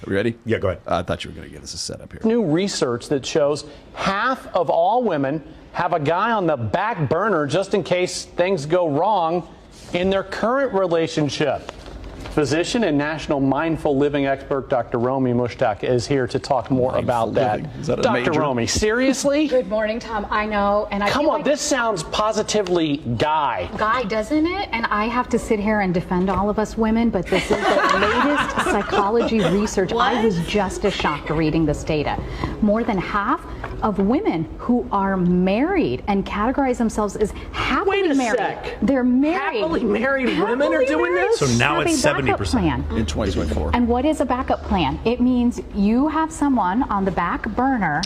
Are we ready? Yeah, go ahead. I thought you were going to give us a setup here. New research that shows half of all women have a guy on the back burner just in case things go wrong in their current relationship. Physician and national mindful living expert Dr. Romy Mushtaq is here to talk more about that. Is that a Dr. major? Romy, seriously? Good morning, Tom. I know, and I Come feel on, like this sounds positively guy. doesn't it? And I have to sit here and defend all of us women, but this is the latest psychology research. I was just as shocked reading this data. More than half of women who are married and categorize themselves as happily Wait a married. sec. They're married. Happily married women are doing this? So now have it's a backup 70%. plan. In 2024. And what is a backup plan? It means you have someone on the back burner.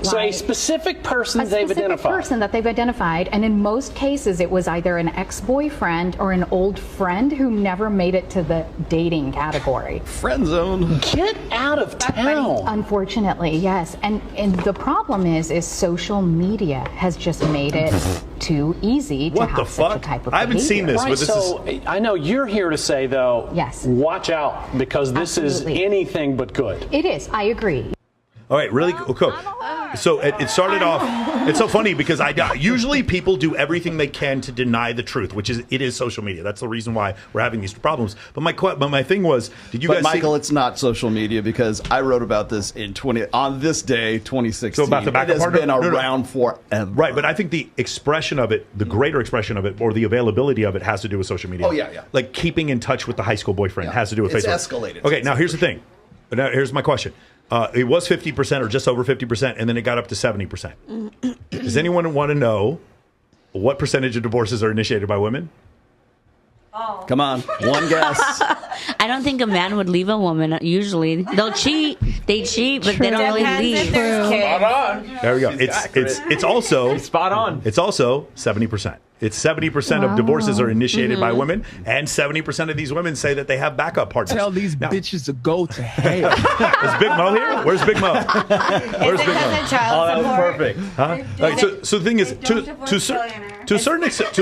So a like- specific person a they've specific identified. person that they've identified, and in most cases it was either an ex-boyfriend or an old friend who never made it to the dating category. Friend zone. Get out of town. Unfortunately, yes. And the problem is social media has just made it too easy to What have the such a fuck? type of I haven't seen behavior. this, Right, but this so I know you're here to say, though, Yes. watch out, because this Absolutely. is anything but good. It is, I agree. All right, really cool. So it started off. It's so funny because usually people do everything they can to deny the truth, which is it is social media. That's the reason why we're having these problems. But my thing was, did you But guys Michael, see? it's not social media because I wrote about this on this day, 2016. So about the backup it has partner? been No, no. around forever. Right, but I think the expression of it, the greater expression of it, or the availability of it, has to do with social media. Oh, yeah. Like keeping in touch with the high school boyfriend has to do with It's Facebook. escalated. Okay, now here's the thing. Now here's my question. It was 50% or just over 50%, and then it got up to 70%. Does anyone want to know what percentage of divorces are initiated by women? Come on, one guess. I don't think a man would leave a woman. Usually, they'll cheat. They cheat, but they don't really leave. Spot on. There we go. It's also Spot on. It's also 70%. It's 70% of divorces are initiated by women, and 70% of these women say that they have backup partners. Tell these Now, bitches to go to hell. is Big Mo here? Where's Big Mo? Where's Big Mo? Oh, that was perfect. Huh? All right, so the thing is, to a certain extent,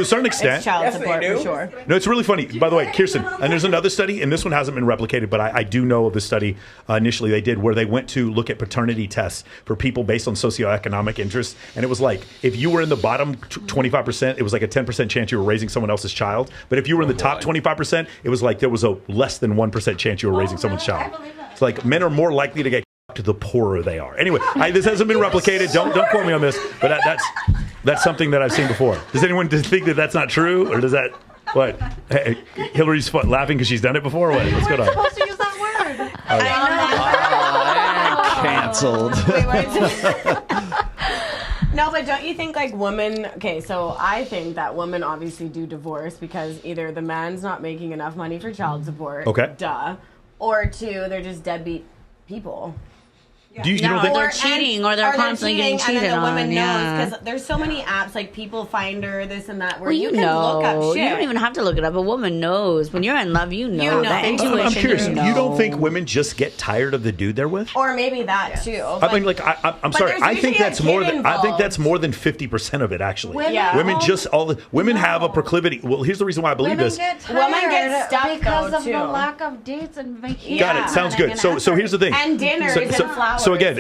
It's child support for sure. no, it's really funny. By the way, Kirsten, and there's another study, and this one hasn't been replicated, but I do know of the study initially they did where they went to look at paternity tests for people based on socioeconomic interests, and it was like if you were in the bottom 25%, it was like a 10% chance you were raising someone else's child, but if you were in the top 25%, it was like there was a less than 1% chance you were raising someone's child. It's like men are more likely to get to the poorer they are. Anyway, this hasn't been replicated. Don't quote me on this, but that's something that I've seen before. Does anyone think that that's not true, or does that what? Hey, Hillary's laughing because she's done it before. Or what? What's going on? Supposed to use that word. Canceled. No, but don't you think like women? Okay, so I think that women obviously do divorce because either the man's not making enough money for child support. Okay. Duh. Or two, they're just deadbeat people. Do you don't think? They're cheating, or they're constantly getting and cheated then the woman on, knows yeah. because there's so many apps like People Finder, this and that, where Well, you can look up shit. You don't even have to look it up. A woman knows. When you're in love, you know. You know. That I'm intuition. I'm curious. You know. You don't think women just get tired of the dude they're with? Or maybe that too. I mean, like, I'm sorry. there's I think usually a that's more kid than I think that's involved. more than 50% of it. Actually, Yeah. women just women have a proclivity. Well, here's the reason why I believe this. Women get stuck because though, of the too. lack of dates and vacations. Got it. Sounds good. So here's the thing. And dinners and flowers. So again.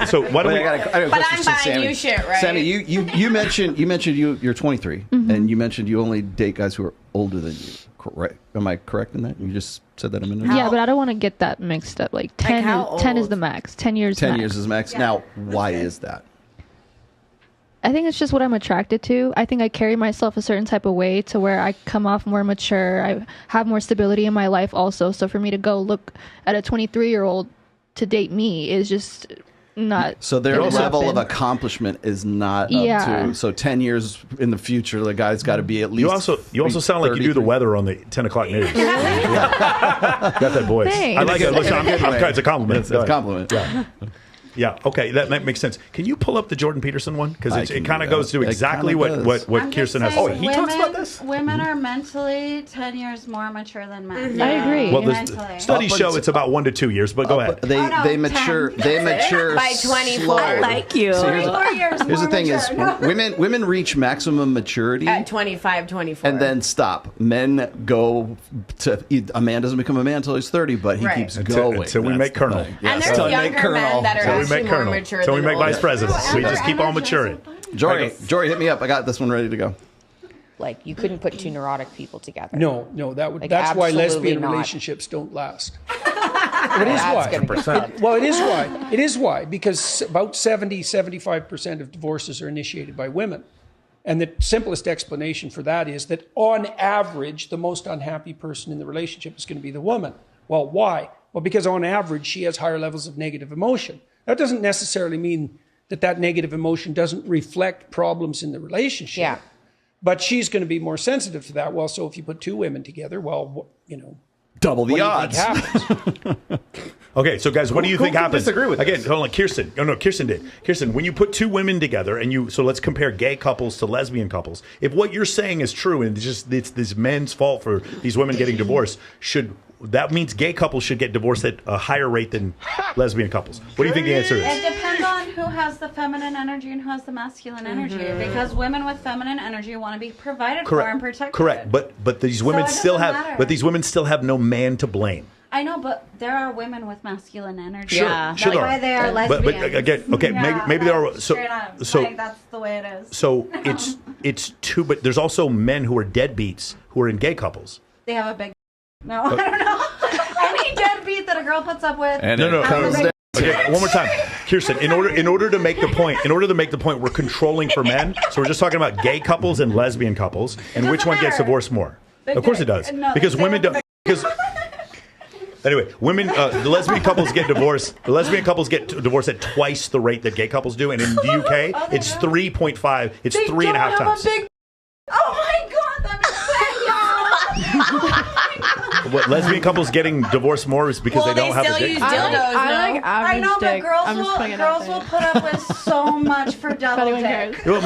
So why don't Wait, we? I got a But question I'm for buying Sammy. you shit, right? Sammy, you mentioned you're 23, and you mentioned you only date guys who are older than you. Correct? Am I correct in that? You just said that a minute ago. Yeah, but I don't want to get that mixed up. Like 10, how 10 is old? the max. 10 years. 10 max. years is max. Now, why is that? I think it's just what I'm attracted to. I think I carry myself a certain type of way to where I come off more mature. I have more stability in my life also. So for me to go look at a 23-year-old to date me is just not. So their gonna level of happen. accomplishment is not Yeah. up to. So 10 years in the future, the guy's got to be at least. You also sound like you do the 33. weather on the 10 o'clock news. Got that voice. Thanks. I like it. Listen, it's a compliment. It's a compliment. Yeah. Yeah. Okay, that makes sense. Can you pull up the Jordan Peterson one? Because it kind of goes to It exactly kinda does. what Kirsten has. saying Oh, he talks about this. Women are mentally 10 years more mature than men. I agree. Well, Mentally. studies show it's about 1 to 2 years, but go ahead. They no, they mature 10. they mature By 24. slower. I like you. So 4 years here's the more thing: is mature. women reach maximum maturity At 25, 24. and then stop. Men go to a man doesn't become a man until he's 30, but he Right. keeps Until- going. until we That's make the colonel. thing. And Yes. there's Until we make younger men colonel. that are So we actually make more colonel. mature So we than make vice older. presidents. We just keep on Energizing maturing. Jory, hit me up. I got this one ready to go. Like you couldn't put two neurotic people together. No, Like, that's why absolutely lesbian not. relationships don't last. It is That's why. gonna be fun. Well, it is why. It is why, because about 75% of divorces are initiated by women. And the simplest explanation for that is that on average, the most unhappy person in the relationship is going to be the woman. Well, why? Well, because on average, she has higher levels of negative emotion. That doesn't necessarily mean that negative emotion doesn't reflect problems in the relationship. Yeah. But she's going to be more sensitive to that. Well, so if you put two women together, well, Double the what do you odds. think happens? Okay, so guys, what do you think can happens? disagree with Again, this? hold on, Kirsten. No, Kirsten did. Kirsten, when you put two women together and so let's compare gay couples to lesbian couples. If what you're saying is true and it's this men's fault for these women getting divorced, that means gay couples should get divorced at a higher rate than lesbian couples. What do you think the answer is? It depends on who has the feminine energy and who has the masculine energy. Because women with feminine energy want to be provided for and protected. Correct. But these women it still doesn't have matter. these women still have no man to blame. I know, but there are women with masculine energy. Sure, Yeah. sure That's there why are. they are But lesbians. again, okay, Yeah, maybe there are like, so straight up. so Like, that's the way it is. so it's two, but there's also men who are deadbeats who are in gay couples. They have a big. No, I don't know. Any deadbeat that a girl puts up with. And No, it comes down. Okay, one more time, Kirsten. In order to make the point, we're controlling for men. So we're just talking about gay couples and lesbian couples, and which one gets matter. divorced more? Of course it does, No, because they women don't. don't. Because anyway, women, the lesbian couples get divorced. The lesbian couples get divorced at twice the rate that gay couples do, and in the UK, it's 3.5. It's 3.5 times. Oh my god, that What lesbian couples getting divorced more is because Well, they don't have still a dick. use dildos, I like no? average I know, but dick. girls I'm just putting it girls out will there. put up with so much for double anyone dick. cares.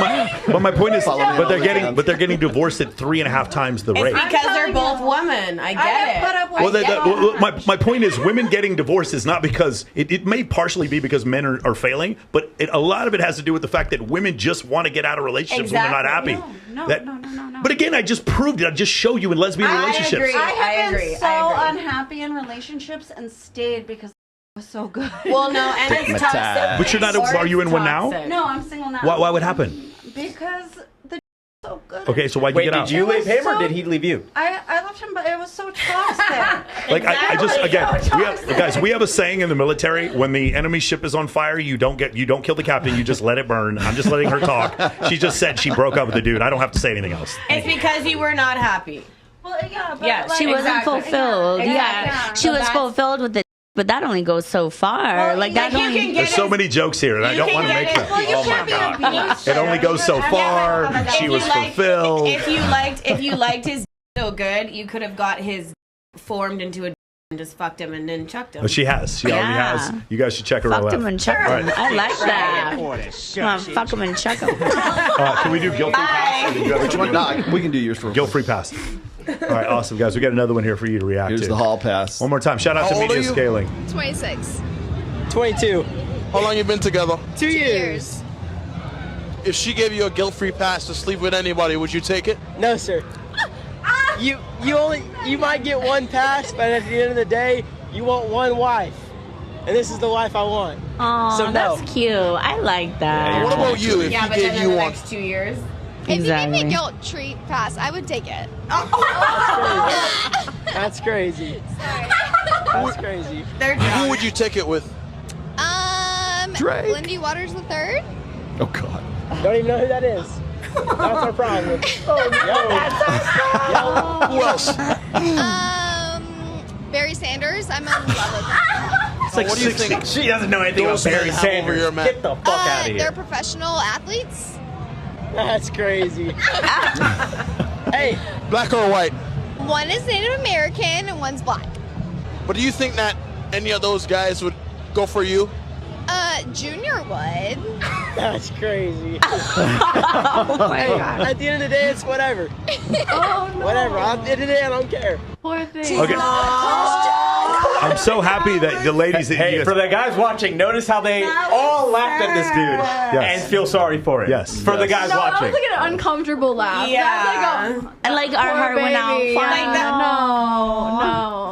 But my point is, Follow me but they're on the getting divorced at 3.5 times the rate. It's because they're telling both you. women. I I get have it. put up with My point is, women getting divorced is not because it may partially be because men are failing, but a lot of it has to do with the fact that women just want to get out of relationships when they're not happy. No. But again, I just proved it. I just showed you in lesbian relationships. agree. I have I been agree, so I agree. unhappy in relationships and stayed because it was so good. Well, no, and it's Stigmatized. toxic. But you're not. Or Are you in it's one now? toxic. No, I'm single now. Why would happen? Because the so good. Okay, so why'd you Wait, get out? did you It was leave him or so- did he leave you? I left him, but it was so toxic. Like I just Exactly. guys, we have a saying in the military: when the enemy ship is on fire, you don't kill the captain, you just let it burn. I'm just letting her talk. She just said she broke up with the dude. I don't have to say anything else. It's because you were not happy. Well, yeah, but Yeah, like, She wasn't Exactly. fulfilled. Yeah, Yeah, exactly. she So was that's- fulfilled with it, but that only goes so far. Well, like yeah, that you only. can get There's so it. many jokes here, and I You don't can want to get make it. them. Well, you Oh my can't be god! abused. It only goes so far. If She you was liked- fulfilled. If you liked his so good, you could have got his formed into a and just fucked him and then chucked him. But she has. She already Yeah. has. You guys should check her Fucked out. him and chucked him. Right. I like that. Come on, fuck him and chuck him. Can we do guilt-free pass? Or did you have Which one? something? No, we can do yours for Guilt-free pass. All right, awesome, guys. We got another one here for you to react Here's to. the hall pass. One more time. Shout out How to old Media are you? Scaling. 26. 22. How long you been together? 2 years. If she gave you a guilt-free pass to sleep with anybody, would you take it? No, sir. You might get one pass, but at the end of the day, you want one wife. And this is the wife I want. Oh, So no. that's cute. I like that. What about you if yeah, he but then gave in you the one? next 2 years. Exactly. Guilt-free pass, I would take it. That's crazy. That's crazy. They're Who drunk. would you take it with? Drake. Lindy Waters III. Oh God. Don't even know who that is. That's our problem. Who else? Barry Sanders. I'm in love with him. What do you think? She doesn't know anything Those about Barry men have over Sanders. your man? Get the fuck out of They're here. professional athletes. That's crazy. Hey, Black or white? One is Native American and one's black. But do you think that any of those guys would go for you? Junior would. That's crazy. Oh my God. At the end of the day, it's whatever. Oh no. Whatever. At the end of the day, I don't care. Poor thing. Okay. I'm so happy that the ladies. Hey, for the guys watching, notice how they all laughed at this dude and feel sorry for it. Yes. For the guys No, that watching. was like an uncomfortable laugh. Yeah. That's like And like our poor heart went out. baby. Fine. Yeah.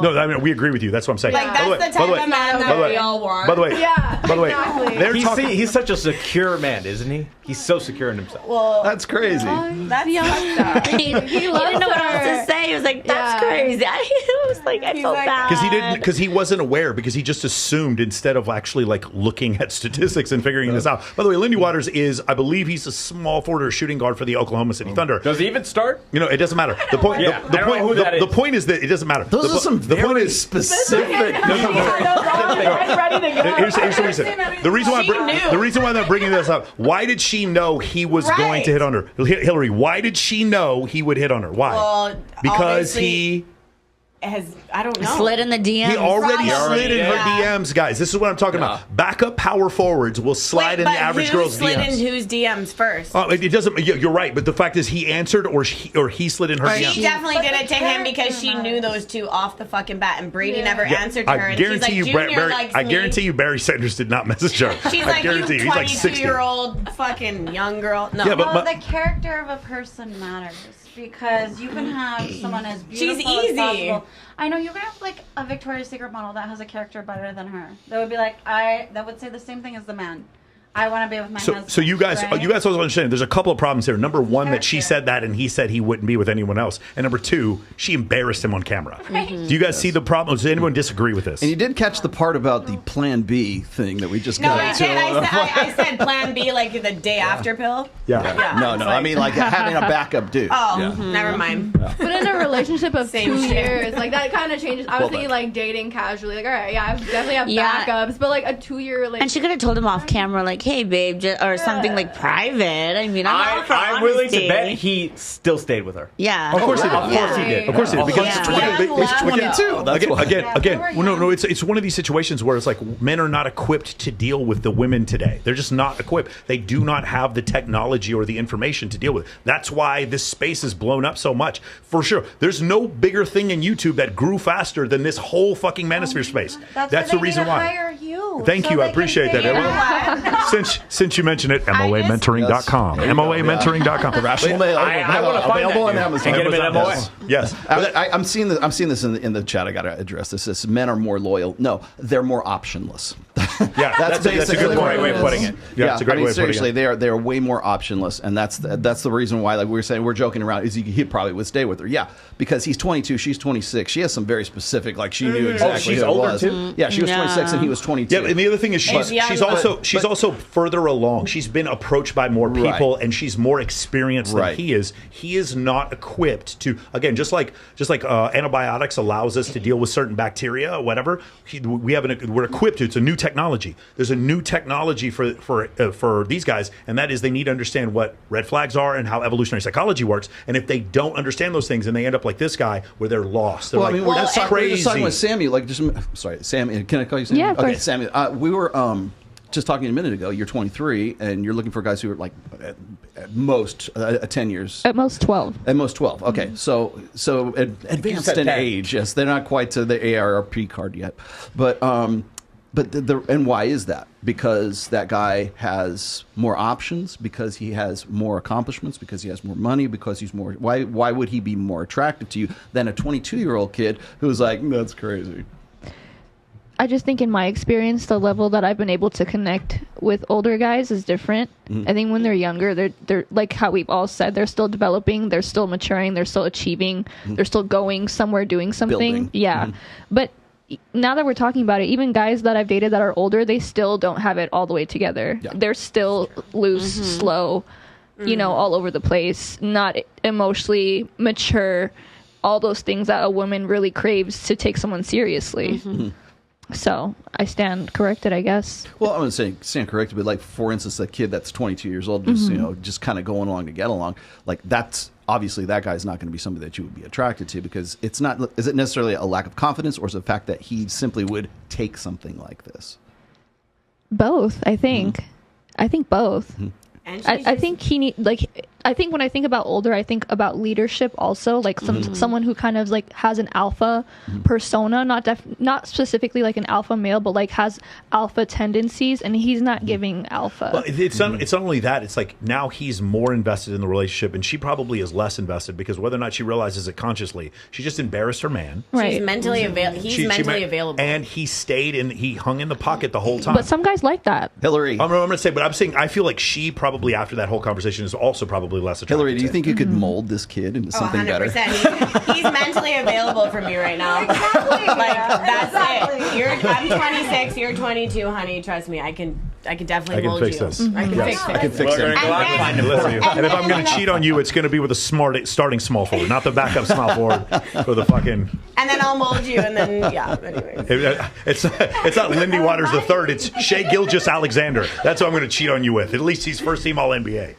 No. No, I mean we agree with you. That's what I'm saying. Like that's the type of man that we all want. By the way, Yeah, by the way, exactly. they're talking. He's such a secure man, isn't he? He's so secure in himself. Well, That's crazy. that's fucked up. He didn't know what else to say. He was like, "That's crazy." I was like, I felt bad Because he wasn't aware, because he just assumed instead of actually like looking at statistics and figuring this out. By the way, Lindy Waters is, I believe he's a small forward or shooting guard for the Oklahoma City Thunder. Does he even start? You know, it doesn't matter. The point, Yeah, the I don't know who that the is. point is that it doesn't matter. Those are some very specific. I'm ready to go. Here's the reason. The reason why the reason why they're bringing this up. Why did she know he was going to hit on her? Hillary, why did she know he would hit on her? Why? Well, because obviously he I don't know. slid in the DMs. He already Right. slid in her Yeah. DMs, guys. This is what I'm talking about. Backup power forwards will slide in the average girl's Who slid DMs. in whose DMs first? Oh, it doesn't. You're right, but the fact is, he answered, or he slid in her DMs. She definitely did it to him because she knew those two off the fucking bat, and Brady never Yeah, answered to her. I And guarantee she's you, like, Junior likes I me. guarantee you, Barry Sanders did not message her. She's I like, you guarantee he's like 60. 22-year-old fucking young girl. No. Yeah, but- Well, the character of a person matters because you can have someone as beautiful She's as easy. possible. I know you can have like a Victoria's Secret model that has a character better than her. That would be like that would say the same thing as the man. I want to be with my husband. So you guys right? also understand. There's a couple of problems here. Number one, that she said that, and he said he wouldn't be with anyone else. And number two, she embarrassed him on camera. Right. Do you guys see the problem? Does anyone disagree with this? And you did catch the part about the Plan B thing that we just No, got I into. said, I said Plan B, like the day after pill. Yeah. Yeah. No, It's I mean like having a backup dude. Oh, Yeah. never mind. But in a relationship of Same 2 shit. years, like that kind of changes. I was Well, thinking like dating casually, like all right, yeah, I definitely have Yeah. backups, but like a 2-year relationship. And she could have told him off camera, like, "Hey, babe," or something like private. I mean, I'm all for I'm willing honesty. to bet he still stayed with her. Yeah. Of course he did. Of course he did. Of course he did. Because Yeah. it's 22. That's why. Again. Well, no. It's one of these situations where it's like men are not equipped to deal with the women today. They're just not equipped. They do not have the technology or the information to deal with it. That's why this space is blown up so much. For sure. There's no bigger thing in YouTube that grew faster than this whole fucking manosphere space. That's the reason why. Hire you. Thank so you. they I can appreciate that. figure Well, out- since you mentioned it, MOAmentoring.com. There you go. MOAmentoring.com. The rational male. I want to find available that on dude Amazon. and get him an MOA. Yes. I'm seeing this. I'm seeing this in the chat. I got to address this. This men are more loyal. No, they're more optionless. Yeah, that's a basically good what way it of putting is. it. Yeah, it's a great I mean, way of putting seriously, it. they are way more optionless, and that's the reason why, like we were saying, we're joking around. Is he probably would stay with her? Yeah, because he's 22, she's 26. She has some very specific, like she knew exactly she's who it older was. too? Yeah, she was 26 and he was 22. Yeah, and the other thing is she's also further along. She's been approached by more people, and she's more experienced than he is. He is not equipped to, again, just like antibiotics allows us to deal with certain bacteria or whatever. We're equipped to. It's a new technology. There's a new technology for these guys, and that is they need to understand what red flags are and how evolutionary psychology works. And if they don't understand those things, and they end up like this guy where they're lost. They're Well, I mean, we're that's just crazy. talking with Sammy. Like, sorry, Sammy. Can I call you Sammy? Yeah, of okay, course. Sammy. We were just talking a minute ago. You're 23, and you're looking for guys who are like at most 10 years. At most 12. At most 12. Okay, so advanced said in 10. age. Yes, they're not quite to the AARP card yet, but and why is that? Because that guy has more options, because he has more accomplishments, because he has more money, because he's more. Why would he be more attractive to you than a 22-year-old kid who's like, that's crazy? I just think in my experience, the level that I've been able to connect with older guys is different. I think when they're younger, they're like how we've all said, they're still developing, they're still maturing, they're still achieving, they're still going somewhere, doing something. Building. Yeah. But now that we're talking about it, even guys that I've dated that are older, they still don't have it all the way together. Yeah. They're still loose, slow, all over the place, not emotionally mature, all those things that a woman really craves to take someone seriously. So I stand corrected, I guess. Well, I'm going to stand corrected, but like, for instance, a kid that's 22 years old, just just kind of going along to get along, like that's obviously that guy's not going to be somebody that you would be attracted to, because it's not. Is it necessarily a lack of confidence, or is it the fact that he simply would take something like this? Both, I think. I think both. And I think he need I think when I think about older, I think about leadership also, like someone who kind of like has an alpha persona, not specifically like an alpha male, but like has alpha tendencies, and he's not giving alpha. Well, it's not only that. It's like now he's more invested in the relationship, and she probably is less invested because whether or not she realizes it consciously, she just embarrassed her man. Right. She's mentally available. He's mentally available, and he stayed and he hung in the pocket the whole time. But some guys like that. Hillary, I'm going to say, but I'm saying I feel like she probably after that whole conversation is also probably less attractive. Hillary, do you think you could mold this kid into something 100%. better? He's mentally available for me right now. Exactly. Like that's Exactly. it. I'm 26. You're 22, honey. Trust me. I can definitely mold fix you. this. I can fix it. I can fix it. And if I'm going to cheat on you, it's going to be with a starting small forward, not the backup small forward for the fucking. And then I'll mold you, and then yeah. Anyways. It's not Lindy Waters III. It's Shea Gilgeous-Alexander. That's who I'm going to cheat on you with. At least he's first team All NBA.